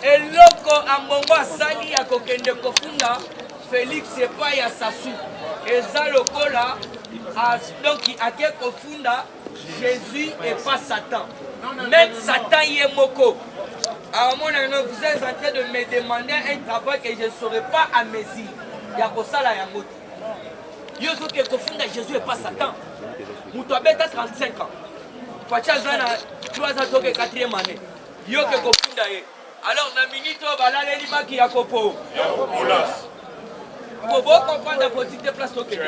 Et loko ambongo asali ya kokende kofunda Félix epai ya Sassou. Eza lokola donc ake kofunda Jésus et pas Satan. Même Satan y est moko. Alors mon ami, vous êtes en train de me demander un travail que je ne saurais pas à mesure. Yakosala yango. Yozo ke kofunda Jésus et pas Satan. Moutouabeta 35 ans. Facha zana 3 ans toke 4e année. Yo ke kofunda ye. Alors na minute balale limaki yakopo. Yakopolas. Pour vous comprendre la politique de place toke.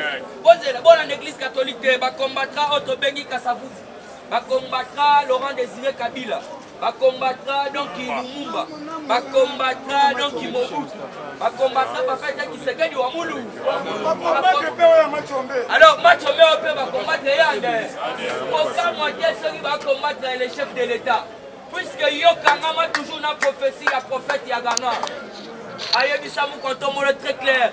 Bon en église catholique ba combattra Otobengi Kasavu. Ba combattra Laurent Désiré Kabila. Va combattre donc Lumumba, va combattre donc Mobutu, va combattre Papa Tshisekedi wa Mulu. Alors Machombe va combattre Yandé. Aucun moyen celui va combattre les chefs de l'État. Puisque Yokangama toujours une prophétie, la prophète Yagana. Ayebisamu Kontomolo très clair.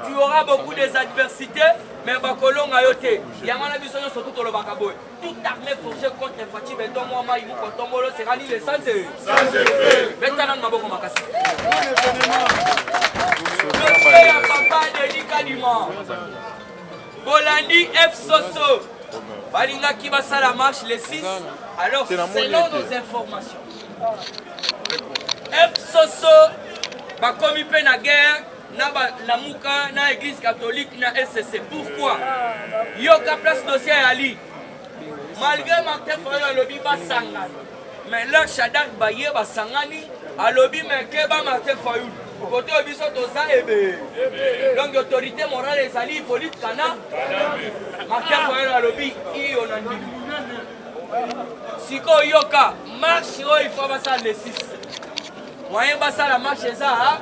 Tu auras beaucoup d'adversités, mais Bakolong Ayote. Yamana Bisson surtout le Bakaboy. Toute armée forgée contre Fatih Beton, moi, il Kontomolo sera ni le sens. Sans effet. Maintenant, Maboko Makasi. Je suis un papa de Nikadima. Bolandi F. Soso. Balinga qui va ça la marche les 6. Alors, selon nos informations, F. Soso va commis peine à guerre. Na Mouka, na église catholique, na SCC. Pourquoi? Yoka place dossier Ali. Malgré Martin Fayoul à lobby Basangani. Mais là, Shadak Baye Basangani, à lobby Mekeba Martin Fayoul. Côté Obiso Tosa Ebe. Donc, l'autorité morale est Ali, politique Kana. Martin Fayoul à lobby, Ionandi. Siko Yoka, marche, il faut passer les 6. Moyen passer la marche, c'est ça,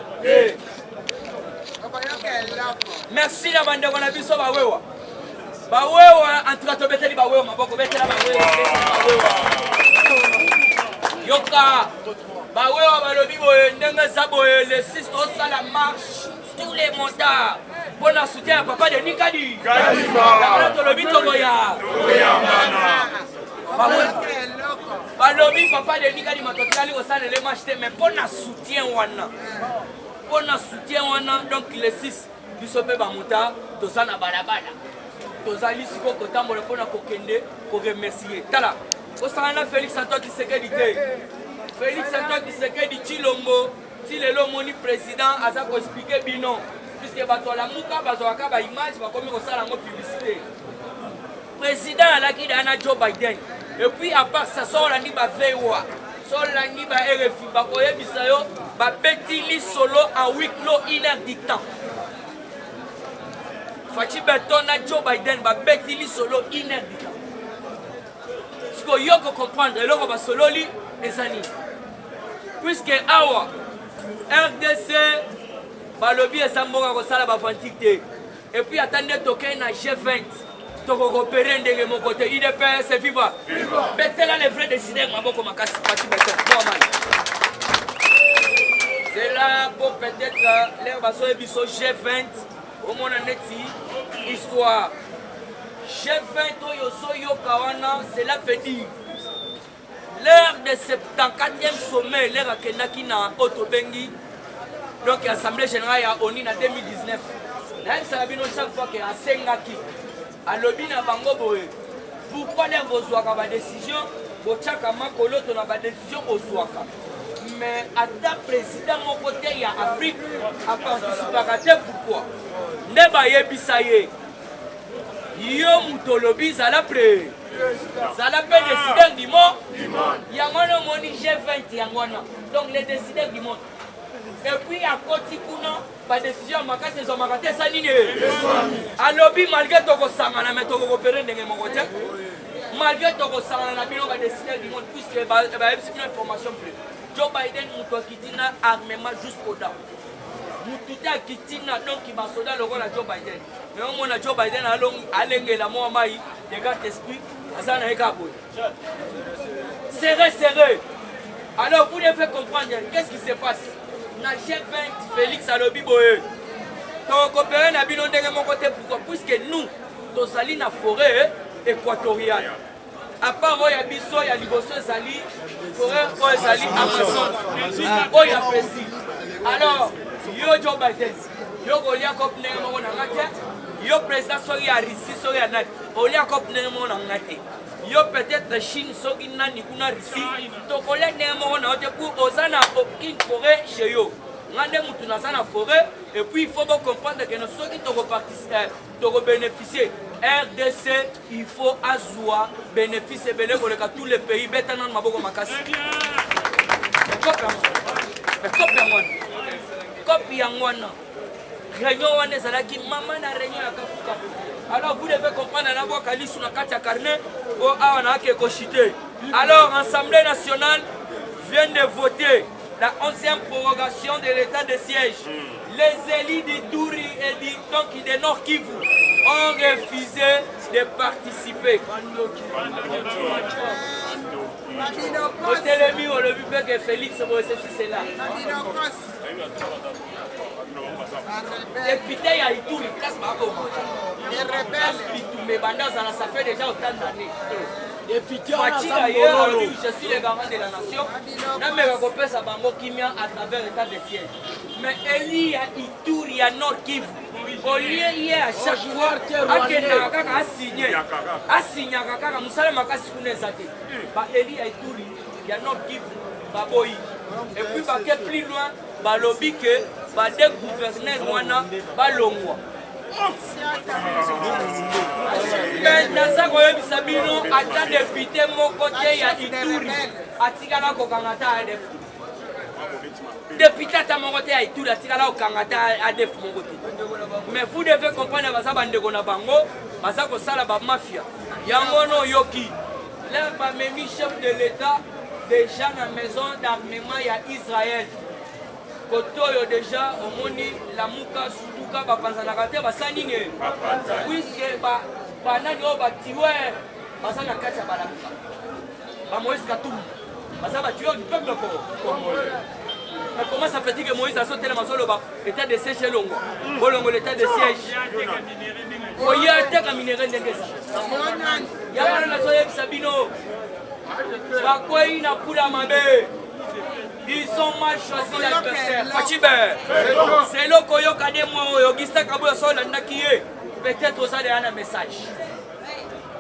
merci la bande on a vu ça bawewa entre to beteli bawewa maboko betela bawewa yoka bawewa balobi boye ndenge za boye le 6 to sala marche tous les montards pour la soutien à papa de Nikadi la to lobi to boya balobi papa de Nikadi matotali au sala les marches mais pour la soutien wana pour notre soutien, donc les 6 du Sopé Bamuta, tous en balabala. Tous en lisiko kotambo le pona kokende pour remercier. Tala, au salana Félix Antoine Tshisekedi. Félix Antoine Tshisekedi Chilombo, si le lomoni président a ça pour expliquer binon. Puisque bato la muka bazoaka ba image ba komi ko sala ngo publicité. Président ala ki dana Joe Biden. Et puis à part ça sort la ni ba vewa. Sort la ni ba RFI ba koye bisayo. Beti li solo en huis clos inédictant. Fatih Beton a Joe Biden beti li solo inédictant. Ce que yo comprendre le roba solo li les années. Puisque awa RDC balobi esamboka ko sala ba fantique et puis attendez token na G20 to coopérer ndenge mon côté IDPS viva. Betela les vrais décideurs maboko makasi Fatih Beton. C'est là pour peut-être l'herbe à son G20 au monde en histoire. G20 c'est la petit. L'heure de 74e sommet, l'heure à Kenaki na Otobengi, donc l'Assemblée générale à ONU en 2019. Là, ça a été chaque fois qu'il y a Sengaki, à l'objet de Bangoboe. Pourquoi les Rosoaka va décision, Bochaka Makolo, on a pas décision au Soaka. Mais à ta président, mon côté, il y a Afrique à participer. Pourquoi? Neba Yebisaye. Yo Moutolobi, ça l'a pris. Ça l'a fait décider du monde. Il y a un moni G20, donc les décideurs du monde. Et puis à Kotikuna, pas décision, ma casse, ils ont marqué ça ligne. À lobby, malgré ton sang, mais ton repéré de mon côté. Malgré ton sang, on a bien décidé du monde, puisque il y a une information plus. Joe Biden moutou kitina armement jusqu'au down. Moutou kitina donc il va soldat le rôle à Joe Biden. Mais au moins Joe Biden a l'engagé la Mohamed des gars d'esprit à ça n'a pas bout. Serré. Alors vous devez comprendre qu'est-ce qui se passe. Na G20 Félix Alobi Boye. Quand on coopère na bilan de mon côté pourquoi puisque nous tous allons na forêt équatoriale. à part oyo ya biso ya liboso ezali forêt oyo ezali Amazon oyo ya Brésil. Alors yo Joe Biden yo kolia cop ndenge moko na nga te, yo président soki ya Russie soki ya nani olia cop ndenge moko na nga te, yo peut-être Chine soki nani kuna Russie tokolia ndenge moko na yo te pour oza na aucune forêt chez yo. Ngande mutu naza na forêt et puis il faut comprendre que nous soki toko bénéficier RDC, il faut azwa bénéficier belé koleka tous les pays betana maboko makasi. Copie yangwana. Réunion wana ezalaki mama na réunion ya kafuka. Alors vous devez comprendre na boka lisu na kati ya carnet o awa na ke kochité. Alors Assemblée nationale vient de voter la 11e prorogation de l'état de siège. Les élus d'Ituri et de Nord Kivu ont refusé de participer. Au télémi, on a vu que Félix c'est là. Député à Ituri, ça fait déjà autant d'années. Député d'ailleurs, je suis le garant de la nation. Je me recompense à Bango Kimia à travers l'état de siège. Mais Eli à Ituri, à Nord Kivu, au lieu hier à chaque fois, à signer, à Moussala Makasi Kounezate. Eli à Ituri, il y a Nord Kivu, Baboyi. Et puis, plus loin, Balobi que des gouverneurs wana balongwa. Mais dans ça koyebisa bino ata député moko te ya Ituri atikala kokangata ADF. Député ata moko te ya Ituri atikala kokangata ADF moko te. Mais vous devez comprendre baza bandeko na bango baza kosala ba mafia. Yango no yoki. Là ba memi chef de l'État déjà na maison d'armement ya Israël. Kotoyo déjà omoni la muka sutuka bapanzanaka te basaninge puisque banani oyo batiwe baza na kati ya balamuka bamoïse katumbu baza batiwe du peuple congolais. Mais comment ça fait que Moïse a sauté la masoloba état de siège elongo bolongo l'état de siège oye ateka minere ndenge ça yabana na soyebisa bino bakwei na pula mabe. Ils ont mal choisi l'adversaire. C'est le Koyo Kademo, Augustin Kabouya Solanda qui est. Peut-être aux allez un message.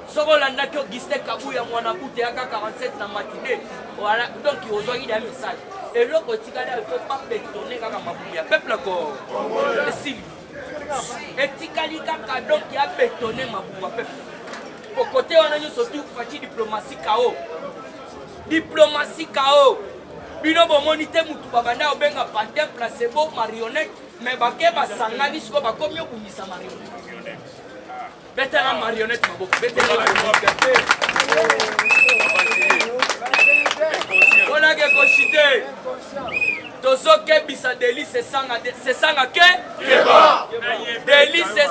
Solanda qui Augustin Kabouya Mouanaboute à 47 dans la matinée. Voilà, donc il y a un message. Et le Kotikada ne peut pas bétonner comme Mabouya. Peuple encore. Et si. Et Tikali Kaka donc qui a bétonné Mabouya. Peuple. Au côté, on a surtout fait diplomatie KO. Diplomatie KO. Bino bomonite mutu babanda obenga pantin placebo marionnette mais bake basangani siko bakomi obungisa marionnette. Betela marionnette maboko betela marionnette. On a que cochité. Tozo ke bisa deli se sanga ke keba. Deli se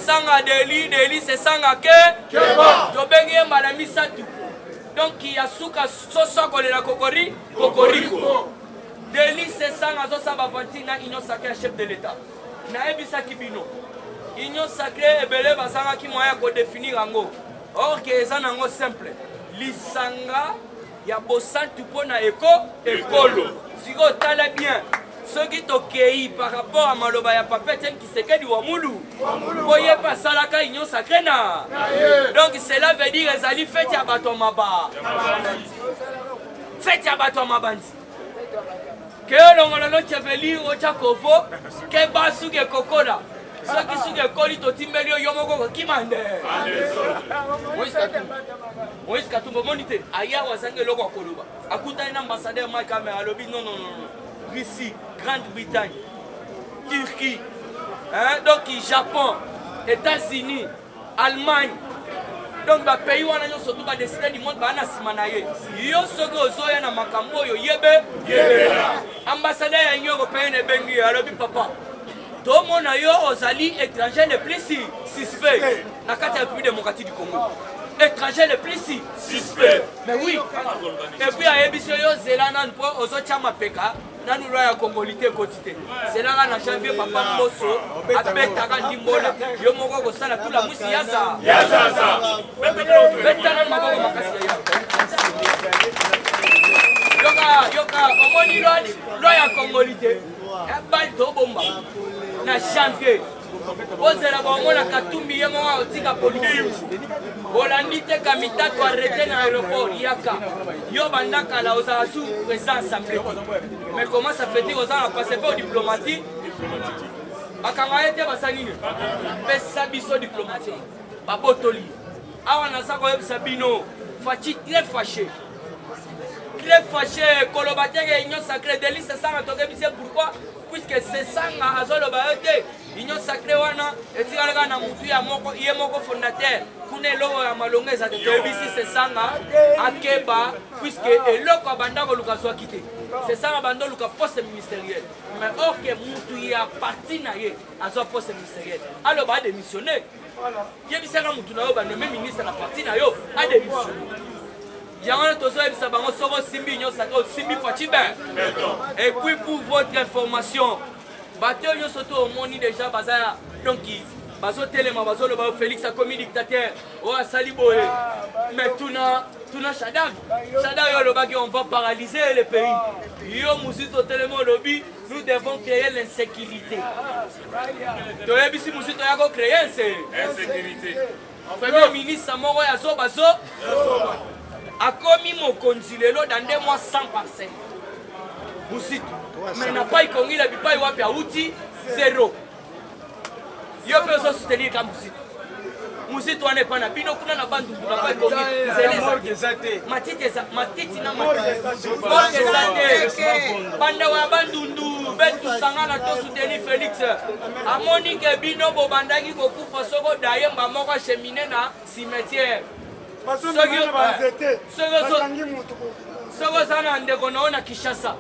sanga deli se sanga ke keba. To bengi malami satu. Donc il y a souka soso kolela kokori kokoriko. Deli se sanga zo saba vantina union sacrée chef de l'État. Na ebisa kibino. Union sacrée ebele basanga ki moya ko définir ango. Or que ça nango simple. Lisanga ya bosantu pona ekolo. Siko tala bien. Ce qui est par rapport à Maloba ya Papeten qui se quede du Wamoulou. Voyez pas ça la union sacrée na. Donc cela veut dire que Zali fait ya bato maba. Fait ya bato mabandi. Que l'on a chevelu au Chakovo, que basu que kokola. Ceux qui sont des colis to timmelio yomoko qui mande. Moïse Katumbo monite aya wazange loko koloba. Akuta un ambassadeur Mike Kamera lobi non. Russie, Grande-Bretagne, Turquie, hein? Donc Japon, États-Unis, Allemagne. Donc les pays où on a surtout décidé du monde bana simanaye. Yo sogo zoya na makambo yo yebe. Ambassadeur ya Union européenne e bengi alobi papa. Tout le monde yo ozali étranger le plus suspect. Na kati ya République démocratique du Congo. Étranger le plus suspect. Mais oui. Et puis à Ebisio yo zelana pour ozo chama peka. nanu loi ya congolité quotité c'est là na janvier papa moso abetaka ndimbola yo moko kosala tula musi yaza betana maboko makasi ya yoka omoni loi ya congolité ebali tobomba na janvier ozela bamona katumbi ye moko otika politique olandi te kamitato arrêté na aéroport yaka yo bandakala ozala sous présence assemblée mais comment ça fait dire ozala na passeport diplomatique bakanga ye te basanini pesa biso diplomatique babotoli awa naza koyebisa bino faci très fâché koloba teke union sacrée délice esanga tokebise pourquoi puisque sesanga azoloba yo te union sacrée wana etikalaka na mutu ya moko ye moko fondateur kuna eloko ya malongo eza te toyebisi sesanga akeba puisque eloko abanda koluka zwaki te sesanga banda oluka poste ministériel mais orke mutu ya parti na ye azwa poste ministériel aloba adémissionné yebisaka mutu na yo banome ministre na parti na yo adémissionné yango tozoyebisa bango soko simbi union sacrée osimbi faci ben et puis pour votre information bato nyonso to omoni déjà baza donc bazotelema bazoloba Félix akomi dictateur oyo asali boye mais tuna Shadag oyo olobaki on va paralyser le pays yo mosusu totelema olobi nous devons créer l'insécurité toyebisi mosusu toya kocréer insécurité premier ministre moko ya zobazo akomi mokonzi lelo dans 2 mois 100%. Musitu. Mais n'a pas ikongi la bipai wapi auti 0. Yo peut se soutenir comme Musitu. Musitu ane pas na bino kuna na bandu na pas ikongi. Matiti na banda wa bandundu betu sangana to soutenir Félix. Amoni ke bino bo bandaki kokufa soko dayemba moko cheminer na cimetière. Soko sana ndeko naona Kishasa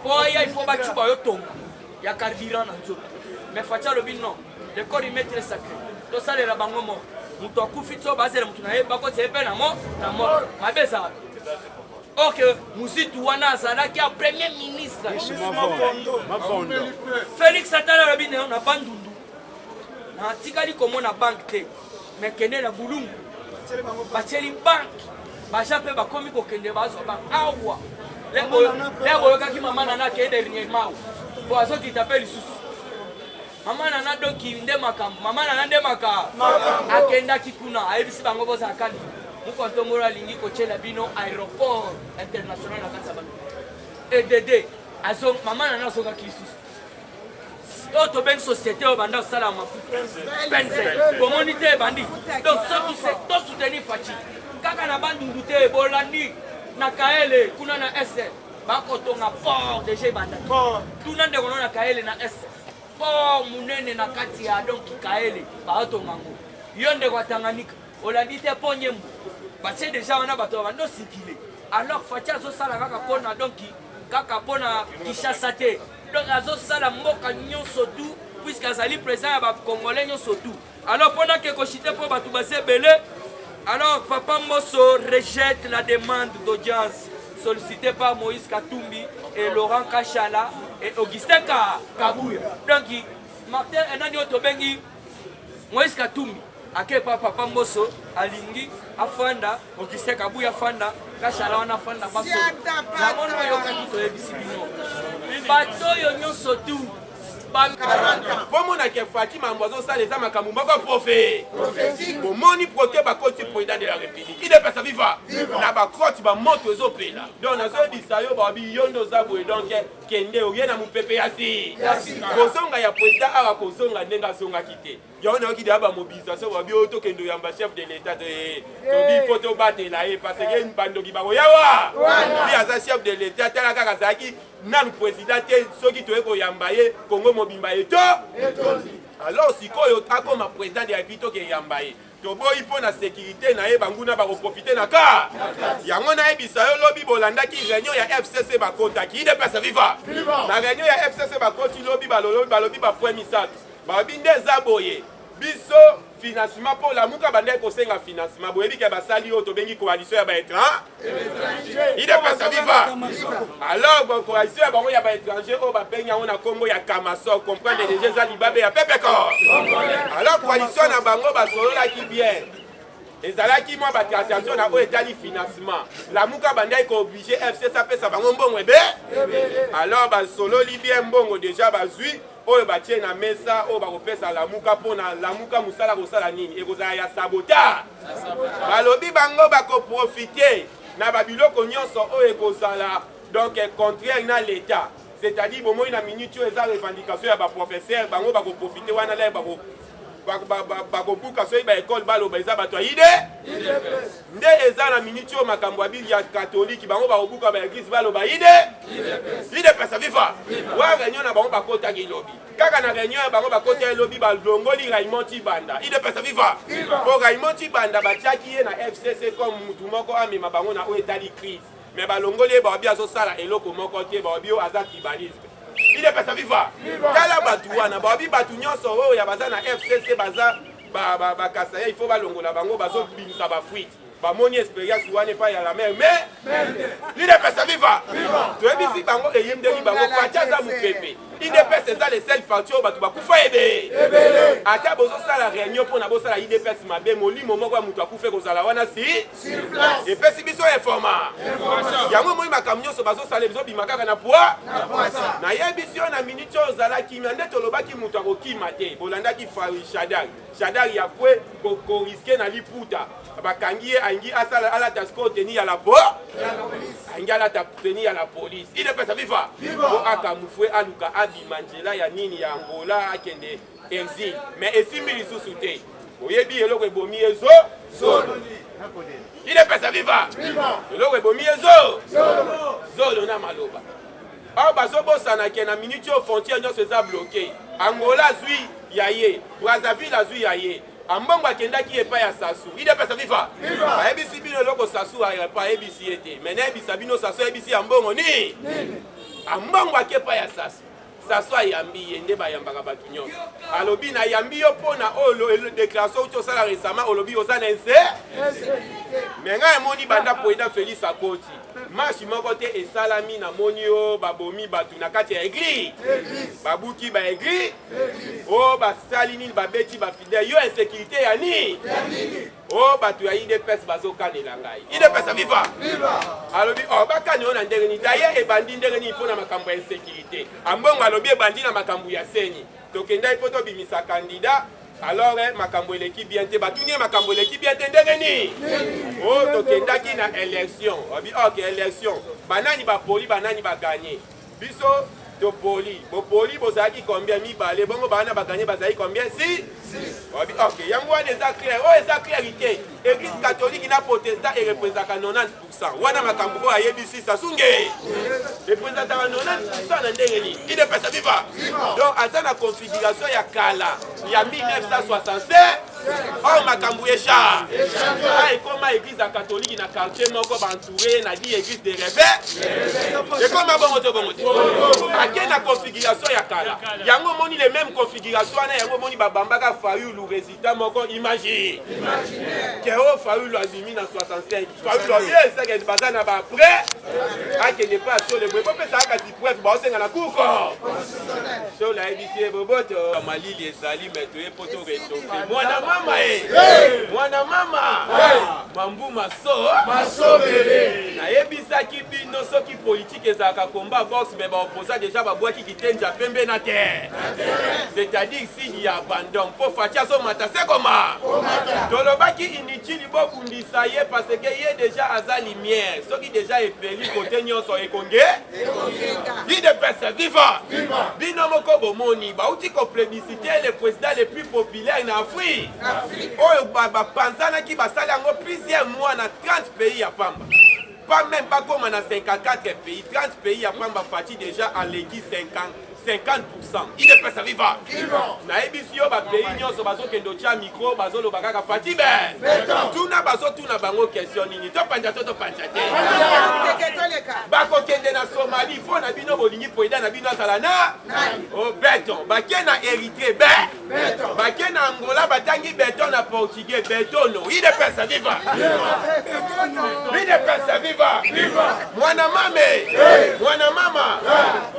poya il faut bachuba yo tonga ya carburant na nzoto mais facha lobi non le corps il met très sacré to sale la bango mo muto akufi to bazela mutu na ye bako tepe na mo mabeza OK Musitu wana azalaki ya premier ministre Félix Atala lobi na bandundu na tikali komona banque te mais kende na bulungu bacheli banque baja pe bakomi kokende bazo ba awa lebo yokaki mama nana ke dernièrement po azoki tapeli susu mama nana doki nde makambo mama nana nde maka akenda kikuna ayebisi bango boza akali mukonto mora lingi kochela bino aéroport international na Kansaba EDD azo mama nana soka kisusu auto ben société au banda sala mafuta penze communauté bandi donc ça soutenir faci kaka na bandundu te bolandi na kaele kuna na S bakotonga port déjà banda tuna ndeko na kaele na S port munene na kati ya donc kaele baotonga ngo yo ndeko Tanganyika olandi te ponyembo bache déjà wana bato bando sikile alors faci azo sala kaka pona donc kaka pona Kishasa te donc azo sala mboka nyonso tout puisque azali président ya ba congolais nyonso tout alors pendant que kochite po batu base belé alors Papa Mosso rejette la demande d'audience sollicitée par Moïse Katumbi et Laurent Kachala et Augustin Kabouya donc Martin enani otobengi Moïse Katumbi ake Papa Mosso alingi afanda Augustin Kabouya afanda Kachala wana afanda baso na mona yokaki to ebisi bino bato yo nyonso tu Pomona ke Fatima Mbozo ça les ama kamumba ko prophétique bomoni proté ba koti président de la République il est pas viva na ba koti ba moto ezopela donc nazo disayo ba bi yondo zabo donc kende oyena mupepe yasi kozonga ya président awa kozonga ndenga zonga kité yona okidi aba mobilisation ba bi oto kendo yamba chef de l'état to bi photo batela e parce que une bando ki ba yawa bi aza chef de l'état tala kaka zaki nan président soki to eko yambaye Congo mobimba eto alors sikoyo akoma président de la République ke yambaye to boyi pona sécurité na ye banguna ba profiter na ka yango na ebisa yo lobi bolandaki réunion ya FCC ba kontaki ide pesa viva na réunion ya FCC ba koti lobi balobi ba point misat ba binde zaboye biso financement pour la muka bande kosenga financement boyebi ke basali oyo tobengi coalition ya baétranger idepesa viva alors coalition ya bango ya baétranger oyo babengi yango na kombo ya Kamaso comprendre déjà eza libabe ya pepeko alors coalition na bango basololaki bien ezalaki mwa batratation na oyo etali financement lamuka banda ekooblige FCC apesa bango mbongo ebe alors basololi bien mbongo déjà bazwi oyo batie na mesa oyo bakopesa lamuka mpona lamuka mosala kosala nini ekozala ya sabota balobi bango bakoprofite na babiloko nyonso oyo ekozala donc contraire na l'état c'est-à-dire bomoi na minute oyo eza revendication ya baprofesseur bango bakoprofite wana la bakobuka soki baekole baloba eza bato ya ide nde eza na minute oyo makambo ya bili ya katoliki bango bakobuka baeglise baloba ide pesa viva wa réunion na bango bakotaki elobi kaka na réunion ya bango bakota elobi balongoli Raymond Tshibanda ide pesa viva po Raymond Tshibanda batiaki ye na FCC comme mutu moko amema bango na oyo etali crise mais balongoli ye baobi azosala eloko moko te baobi oyo aza tribalisme il est pas viva kala batu wana babi batu nyonso oyo ya baza na FCC baza ba kasaya il faut balongola bango bazo binisa ba fuite ba moni expérience wana pa ya la mer mais il est pas viva to ebisi bango eyemdeli bango fatia za mupepe IDPS eza les seuls partis oyo bato bakufa ebele ata bozosala réunion mpona bosala IDPS mabe molimo moko ya moto akufa ekozala wana si epesi biso informa yango moi makambo nyonso bazosala bizobima kaka na poi nayebisi yo na minute oyo ozalaki nde tolobaki moto akokima te bolandaki Shadari ya kwe koriske na liputa bakangi ye angi asala alata sko teni ya la po angi alata teni ya la police IDPS viva bo akamufwe aluka abimanjela ya nini ya Angola akende exil mais esimbi lisusu te oyebi eloko ebomi ezo IDPS viva eloko ebomi ezo zolo na maloba aho bazobosana ke na minute oyo frontière nyonso eza bloqué Angola azwi yaye Brazzaville azwi yaye ambongo akendaki epai ya Sassou IDPS viva ayebisi bino eloko Sassou ayebisi ye te mais nayebisa bino Sassou ayebisi ambongo ni ambongo ake epai ya Sassou ayambi ye nde bayambaka bato nyonso alobi nayambi yo mpona oyo déclaration outi osala récemment olobi oza na nse mais ngai emoni banda président Félix akoti marche moko te esalami na moni oyo babomi bato na kati ya église babuki baéglise oyo basali nini babeti bafidèle yo insécurité ya nini oyo bato ya IDPS bazokanela ngai IDPS viva alobi bakani oyo na ndenge nini daye ebandi ndenge nini mpona makambo ya insécurité ambongo alobi ebandi na makambo ya seni tokendai mpo tobimisa candidat alors makambo eleki bien te batuni makambo eleki bien te ndenge nini oyo tokendaki na élection obi ok élection banani bapoli banani baganye biso topoli bopoli bozalaki combien mibale bongo bana baganye bazalaki combien si obi ok yango wana eza clair oyo eza clarité église catholique na protestant erepresentaka 90% wana makambo oyo ayebisi sasunge erepresentaka 90% na ndenge nini IDPS viva donc aza na configuration ya kala ya 1967 oyo makambo esha ekoma église ya catholique na quartier moko bantouré na di église de reve ekoma bongo te bongo te ake na configuration ya kala yango moni les mêmes configuration wana yango moni babambaka Fayulu résultat moko imagine keo Fayulu azimi na 65 Fayulu oyeseke baza na baprès akende pas sur le boye popesa akasi presse baosenga na kuko so la ebisi boboto malili ezali metoye poto réchauffer mwana mama mambu masobele nayebisaki bino soki politique ezalaka combat box mais baopposa déjà babwaki kitenja pembe na terre c'est-à-dire s'il y a abandon po fatia somata se koma tolobaki inutile bobundisa ye parce que ye déjà aza lumière soki déjà epeli kote nyonso ekonge IDPS viva bino moko bomoni bauti koplébiscité le président le plus populaire na Afrique oyo bapanzanaki basali yango plusieurs mois na 30 pays ya pamba pas même pas comme na 54 pays 30 pays ya pamba fati déjà en légui 50%. IDPS viva nayebisi yo bapays nyonso bazokende otya micro bazoloba kaka fati tuna bazotuna bango question nini topanja te bakokende bakende na Somalie po na bino bolingi président na bino azala na oh béton bakende na Érythrée béton bakende na Angola batangi béton na portugais béton no il est pesa viva il est pesa viva mwana mama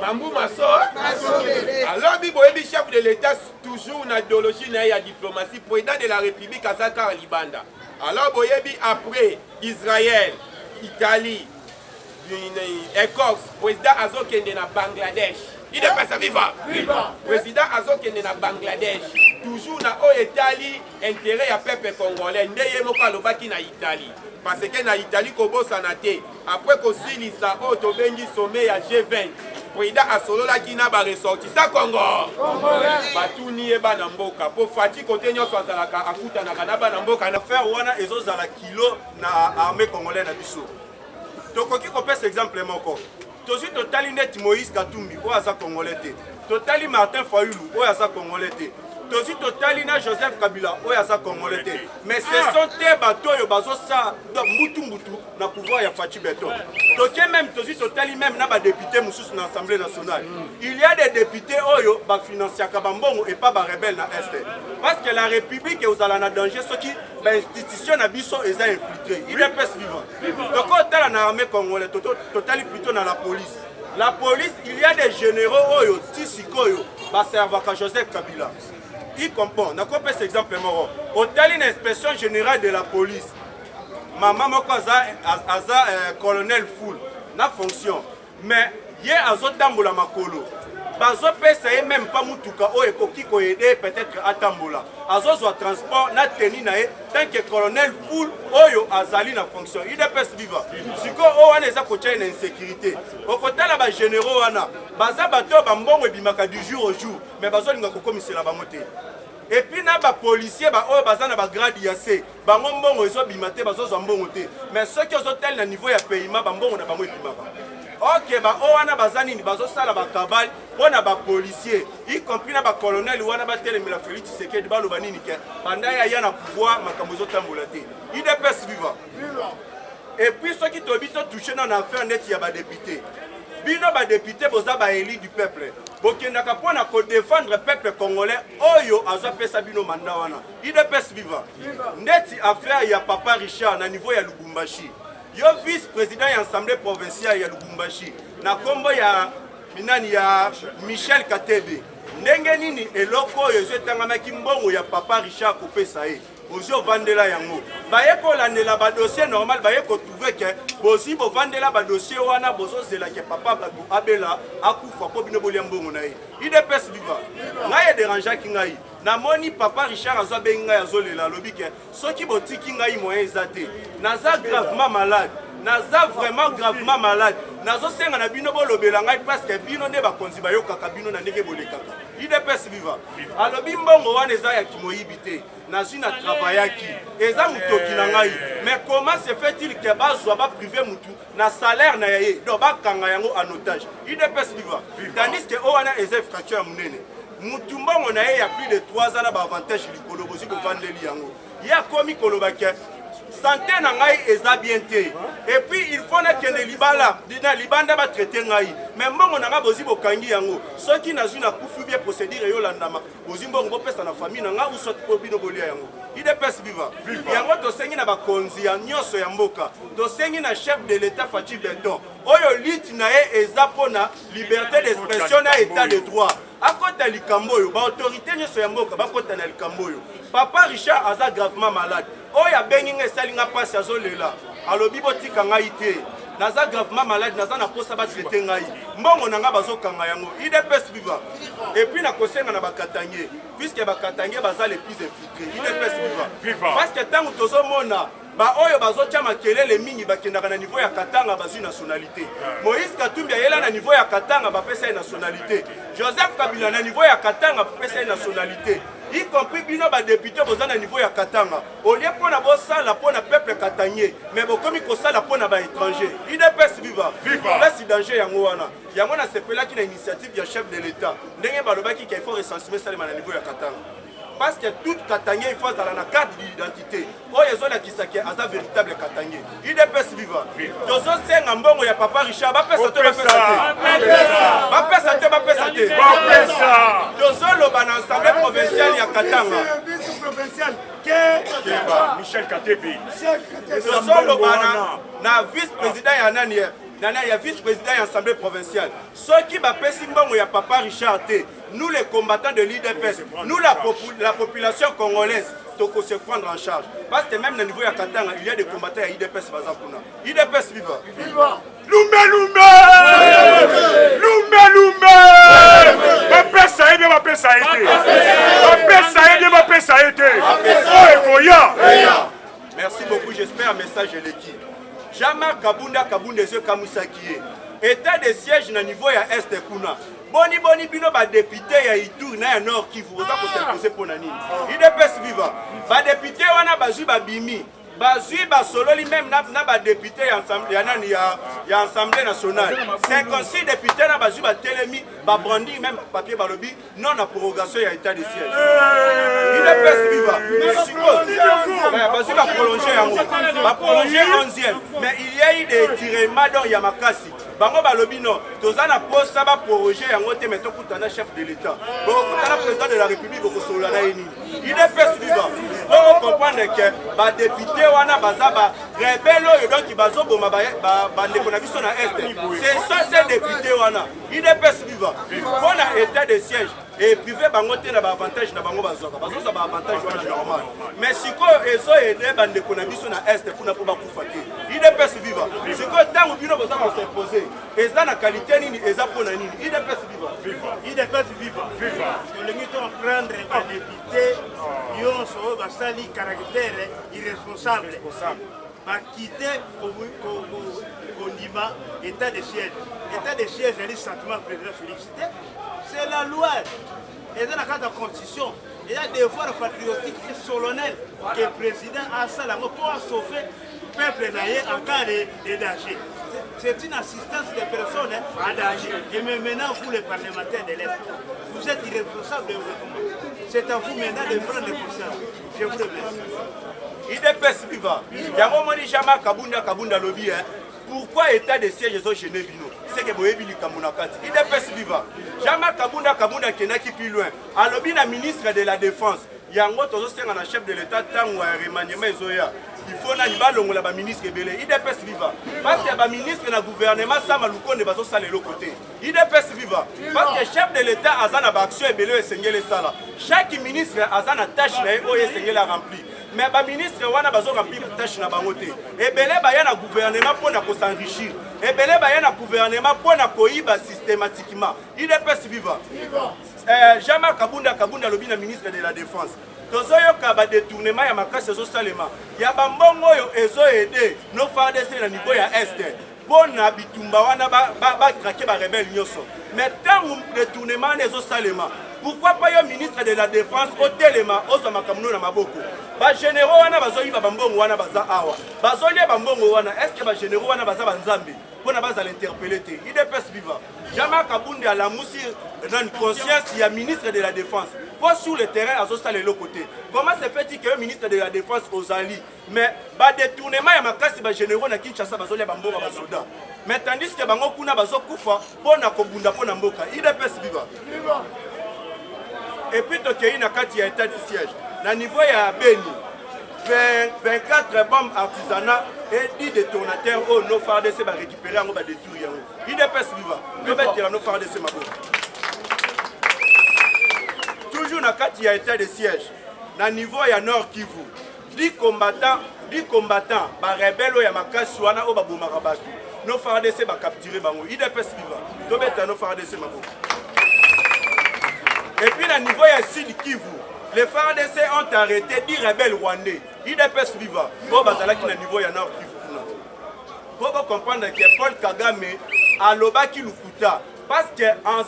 mambu maso alors bibo ebi chef de l'état toujours na idéologie na ya diplomatie président de la République azaka libanda alors boyebi après Israël Italie Écosse président azokende na Bangladesh il est pas viva président azokende na Bangladesh toujours na o Italie intérêt ya peuple congolais ndeye moko alobaki na Italie parce que na Italie kobosana te après kosilisa o tobengi sommet ya G20 président asololaki na ba ressortissant Congo batuni e bana mboka po fati kote nyonso azalaka akutanaka na bana mboka na faire wana ezozala kilo na armée congolaise na biso tokoki kopesa exemple moko tozwi totali neti Moïse Katumbi oyo aza congolais te totali Martin Fayulu oyo aza congolais te tozwi totali na Joseph Kabila oyo aza congolais te mais ce sont te bato oyo bazosa mbutu na pouvoir ya Fachi Beton toke même tozwi totali même na badéputé mosusu na Assemblée nationale il y a des députés oyo bafinansiaka bambongo et pas barebelle na este parce que la République ezala na danger soki institution na biso eza infiltré il est pes vivant toko otala na armée congolaise totali plutôt na la police il y a des généraux oyo tisikoyo baservaka Joseph Kabila il comprend nakopesa exemple moko otali na inspection générale de la police maman moko aza colonel full na fonction mais ye azotambola makolo bazopesa ye même pas mutuka oyo ekoki koyede peut-être atambola azozwa transport na teni na ye tant que colonel full oyo azali na fonction idps viva siko oyo wana eza kotia na insécurité okotala bagénéraux wana baza bato bambongo ebimaka du jour au jour mais bazolinga kokomisela bango te et puis na bapolisier oyo baza na bagrade ya C bango mbongo ezobima te bazozwa mbongo te mais soki ozotali na niveau ya paiement bambongo na bango ebimaka ok oyo wana baza nini bazosala bakabali mpona bapolisier y compris na bacolonel wana batelemela Félix Tshisekedi baloba nini ke banda ya na pouvoir makambo ezotambola te idps viva et puis soki toyebi totouche na affaire neti ya badéputé bino badéputé boza baéli du peuple bokendaka mpona kodéfendre peuple congolais oyo azopesa bino manda wana idps viva ndeti affaire ya papa Richard na niveau ya Lubumbashi yo vice-président ya assemblée provinciale ya Lubumbashi na kombo ya minani ya Michel Katebe ndenge nini eloko oyo ezotangamaki mbongo ya papa Richard kopesa ye ozo vandela yango baye kolandela badossier normal baye kotrouver ke bozi bovandela badossier wana bozozela ke papa bato abela akufa po bino bolia mbongo na ye idps viva ngai dérangeaki ngai namoni papa Richard azwa bengi ngai azolela alobi ke soki botiki ngai moyen eza te naza gravement malade naza vraiment gravement malade nazosenga na bino bolobela ngai parce que bino nde bakonzi bayokaka bino na ndenge bolekaka idps viva alobi mbongo wana eza ya kimoyibi te nazwi na travaillaki eza mutoki na ngai mais comment se fait-il que bazwa baprivé mutu na salaire na ye donc bakanga yango en otage idps viva tandis que oyo wana eza fracture ya munene mutu mbongo na ye ya plus de 3 ans na baavantage likolo bozi kovandeli yango ye akomi kolobaki santé na ngai eza bien te et puis il faut nakende libala na libanda batraite ngai mais mbongo na ngai bozi bokangi yango soki nazwi na kufu bien procédure eyolandama bozi mbongo bopesa na famille na ngai usoti po bino bolia yango idps viva yango tosengi na bakonzi ya nyonso ya mboka tosengi na chef de l'état Fachi Beton oyo liti na ye eza mpona liberté d'expression na état de droit akota likambo oyo baautorité nyonso ya mboka bakota na likambo oyo papa Richard aza gravement malade oyo abengi nga esalinga mpasi azolela alobi botika ngai te naza gravement malade naza na posa batraite ngai mbongo na nga bazokanga yango idps viva et puis nakosenga na bakatangie puisque bakatangie baza les plus infiltrés idps viva parce que ntango tozomona oyo bazotia makelele mingi bakendaka na niveau ya Katanga bazwi nationalité Moïse Katumbi ayela na niveau ya Katanga bapesa nationalité Joseph Kabila na niveau ya Katanga bapesa nationalité y compris bino badéputé boza na niveau ya Katanga olie mpona bosala mpona peuple katangien mais bokomi kosala mpona baétranger idps viva place danger yango wana yango nasepelaki na initiative ya chef de l'état ndenge balobaki qu'il faut recenser salema na niveau ya Katanga parce que toute Katangé il faut dans la carte d'identité oyo ezolakisa ke aza véritable Katangé IDPS viva tozosenga mbongo ya papa Richard bapesa te tozoloba na assemblée provinciale ya Katanga Michel Katebi tozoloba na vice-président ya nani ya vice-président de l'Assemblée provinciale. Ceux qui bapesi mbongo ya papa Richard T, nous les combattants de l'IDPS, nous la population congolaise, toko se prendre en charge. Parce que même au niveau de Katanga, il y a des combattants à IDPS Bazakuna. IDPS viva. Viva. Lumbe Merci beaucoup, j'espère un message de l'équipe. Jean-Marc Kabunda Kabundezio Kamusaki. État de siège na niveau ya Est kuna. Boni bino ba député ya Ituri na ya Nord Kivu oza ko se poser pour nani. IDPS viva. Ba député wana bazui ba bimi. Bazui ba sololi même na ba député ya ensemble ya nani ya Assemblée nationale. 56 députés na bazui ba telemi ba brandi même papier balobi non na prorogation ya état de siège. IDPS viva. Bazui ba prolonger yango. Ba prolonger 11e. Mais il y a eu des tirements dans Yamakasi. Bango balobi non. Tozana posa ba proroger yango te meto kutana chef de l'état. Bon kutana président de la République ko solana yini. IDPS viva. Pour comprendre que ba député wana bazaba rebelle oyo donc bazoboma ba ndeko na biso na Est. C'est ça ces députés wana. IDPS viva. Pour na état de siège et privé bango te na ba avantage na bango bazoka. Bazosa ba avantage wana normal. Mais siko ezo aider ba ndeko na biso na Est pour na po ba kufate. IDPS viva. Siko tango bino boza ko s'imposer. Eza na qualité nini eza pona nini. IDPS viva. IDPS viva. Tolingi to prendre ba député yonso basali caractère irresponsable. Va quitter Kondima, état de siège. État de siège, il y a des sentiments président Félix. C'est la loi. Et dans la carte de constitution, il y a des devoirs patriotiques et solennels que le président a ça pour sauver le peuple en cas de danger. C'est une assistance des personnes en danger. Et maintenant, vous, les parlementaires de l'Est, vous êtes irresponsables de votre. C'est à vous maintenant de prendre conscience. Je vous remercie. IDPS viva. Yango moni Jean-Marc Kabunda lobby. Pourquoi état de siège est gêné bino? C'est que boyebi likamuna kati. IDPS viva. Jean-Marc Kabunda kenaki plus loin. A lobby na ministre de la défense. Yango tozo senga na chef de l'état tango ya remaniement ezoya. Il faut na libalongola ba ministre belé. IDPS viva. Parce que ba ministre na gouvernement sama lukonde bazo sala le côté. IDPS viva. Parce que chef de l'état azana ba action ebele esengele sala. Chaque ministre azana tâche na oyo esengele remplir. Mais ba ministre wana bazo remplir tâche na bango te. Ebele ba ya na gouvernement pour na ko s'enrichir. Ebele ba ya na gouvernement pour na koiba systématiquement. IDPS viva. Jean-Marc Kabunda lobi na ministre de la défense. Tozoyoka ba détournement ya makasi ezo salema. Ya ba mbongo oyo ezo aider no FARDC na niveau ya Est. Bona bitumba wana ba craquer ba rebelle nyoso. Mais tant détournement ezo salema. Pourquoi pas le ministre de la Défense au téléma au Samakamno na Maboko? Ba généraux wana bazoyi ba mbongo wana baza awa. Bazoli ba mbongo wana est-ce que ba généraux wana baza banzambe pour na baza l'interpeller te. IDPS viva. Jean-Marc Kabunda la musi dans une conscience il y a ministre de la Défense. Pour sur le terrain à Zosale le côté. Comment se fait-il que le ministre de la Défense aux alliés mais ba détournement ya makasi ba généraux na Kinshasa bazoli ba mbongo ba soda. Mais tandis que bango kuna bazo kufa pour na kobunda pour na mboka. IDPS viva. Viva. Et puis il y a un état de siège. Au niveau de Beni, 24 bombes artisanales et 10 détonateurs au no FARDC va récupérer en détruire. IDPS viva. Nous mettons no FARDC mabo. Toujours dans un état de siège. Au niveau de Nord Kivu, 10 combattants, ba rebelles ya makasi wana o ba bomaka batu. No FARDC va capturer bango. IDPS viva. Nous mettons no FARDC mabo. Et puis, au niveau de Sud Kivu, les FARDC ont arrêté 10 rebelles rwandais. IDPS viva. Pour bazalaki na niveau de Nord Kivu. Pour comprendre que Paul Kagame a lobaki lukuta. parce que en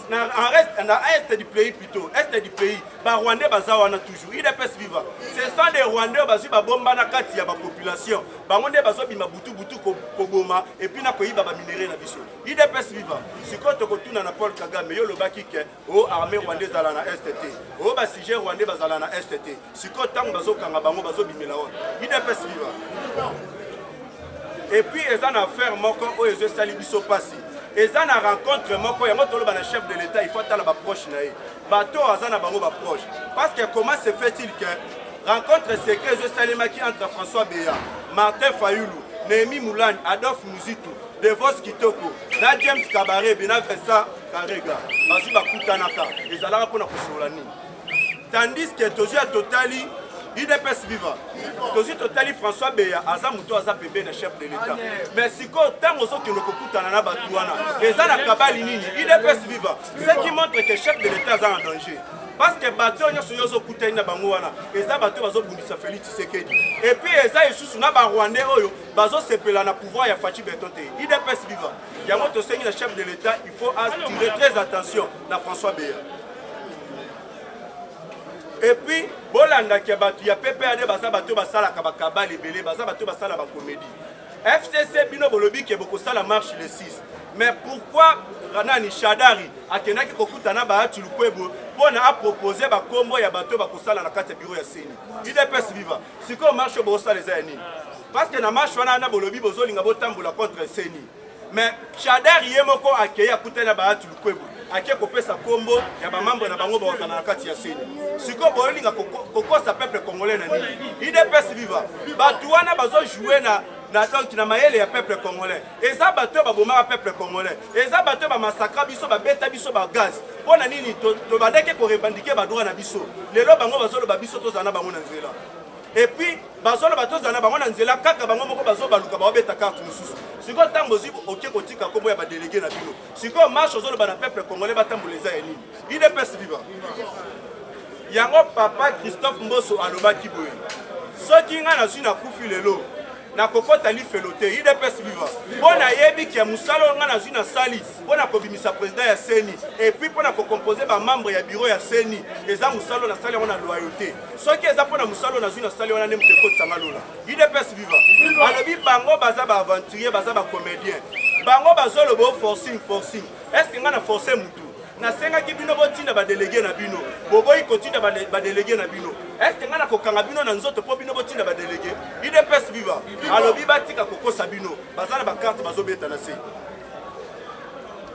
est du pays plutôt, est du pays, les Rwandais bazawana toujours. Il est vivant. Ce sont des Rwandais bazu ba bomba na kati ya ba population. Ba Rwandais bazo bima butu koboma et puis na koyiba ba minéraux na biso. Il est vivant. Siko to kotuna na Paul Kagame yo lobaki ke o armée rwandaise ala na STT. O ba sujet rwandais bazala na STT. Siko tango bazo kanga bango bazo bimela on. Il est vivant. Et puis ils en affaire moko o ezo sali biso pasi. Ils en a rencontre moko ya moto loba na chef de l'état il faut tala ba proche na ye. Bato azana bango ba proche. Parce que comment se fait-il que rencontre secret ezo sali maki entre François Beya, Martin Fayulu, Némi Moulane, Adolphe Muzitu, Devos Kitoko, na James Kabaré, Bena Vessa Karega. Bazi ba kutanaka. Ils allaient pour na kusolani. Tandis que Tosia Totali IDPS vivant. Tosi Totali François Beya, Aza Mouto Aza Bébé, le chef de l'État. Mais si quand on a qui le Batouana, les Ana Kabali Nini, IDPS vivant. Ce qui montre que le chef de l'État est en danger. Parce que bateau a sur yozo kutani na bangwana eza bateau bazo bundisa Félix Tshisekedi et puis eza isusu na ba Rwandais oyo bazo sepela na pouvoir ya Fachi Betonte IDPS vivant yango to sengi le chef de l'État il faut attirer très attention na François Beya. Et puis bolanda ke batu ya PPAD baza bato basala ka bakaba lebele baza bato basala ba comédie FCC bino bolobi ke boko sala marche le 6. Mais pourquoi Ranani Shadari akenaki kokutana ba atu lukwebo pona a proposer ba kombo ya bato ba kosala na kati bureau ya Seni. IDPS viva. Siko marche bo sala les années. Parce que na marche wana na bolobi bozolinga botambola contre Seni. Mais Shadari yemoko akeya kutana ba atu lukwebo. Aké kopesa kombo ya ba membre na bango ba na kati ya Seni. Siko bolinga kokosa peuple congolais na nini. IDPS viva. Bato wana bazo jouer na donc na mayele ya peuple congolais. Eza bato ba boma peuple congolais. Eza bato ba massacre biso ba beta biso ba gaz. Pona nini to bandeke ko revendiquer ba droit na biso. Lelo bango bazolo ba biso to zana bango na nzela. Et puis bazolo bato zana bango na nzela kaka bango moko bazo baluka ba beta carte mususu. Siko tambo zibo oké kotika kombo ya ba délégué na bino. Siko marche ozolo ba na peuple congolais batamboleza ya nini. IDPS viva. Yango papa Christophe Mboso alobaki boye. Soki nga na zina kufi lelo na kokota li felote IDPS viva bona yebi ki musalo nga na zina sali bona kobimisa président ya Seni et puis bona ko composer ba membre ya bureau ya Seni eza musalo na sali ona loyauté soki eza pona musalo na zina sali ona ne muteko tsangalola IDPS viva alobi bango baza ba aventurier baza ba comédien bango bazolo bo forcing est-ce que nga na forcer mutu na senga ki bino botinda ba délégué na bino boboyi kotinda ba délégué na bino est-ce que ngana ko kanga bino na nzoto po bino botinda ba délégué IDPS viva alobi batika kokosa bino bazala ba carte bazobeta na se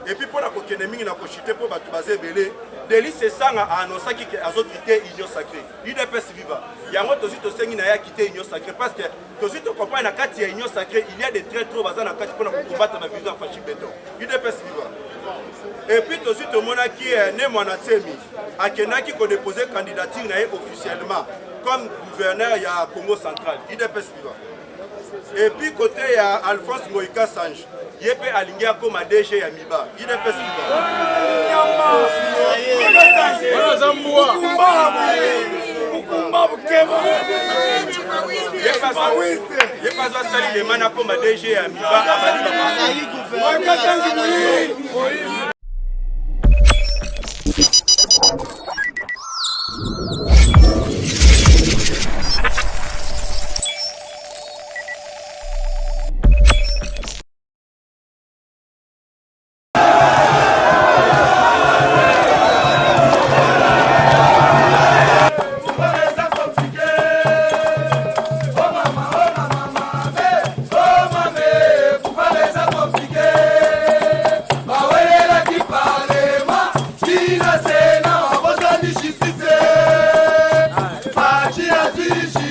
et puis pour la kokene mingi na ko chiter po batu bazebele Délice Sanga a annoncé qu'il a quitté l'Union sacrée. IDPS viva. Il y a un autre qui a quitté l'Union sacrée parce que tout ce qu'on comprend dans l'Union sacrée, il y a des traits trop basés dans pour combattre la vision fasciste béton. IDPS viva. Et puis tout ce qui est né Mwanatsemi, à Kenaki qui a déposé candidature officiellement comme gouverneur à Congo central. IDPS viva. Et puis côté il y a Alphonse Moïka Sange. Il peut aligner comme DG à Miba. IDPS viva. Il pas salir les manas comme DG à Miba. Justice.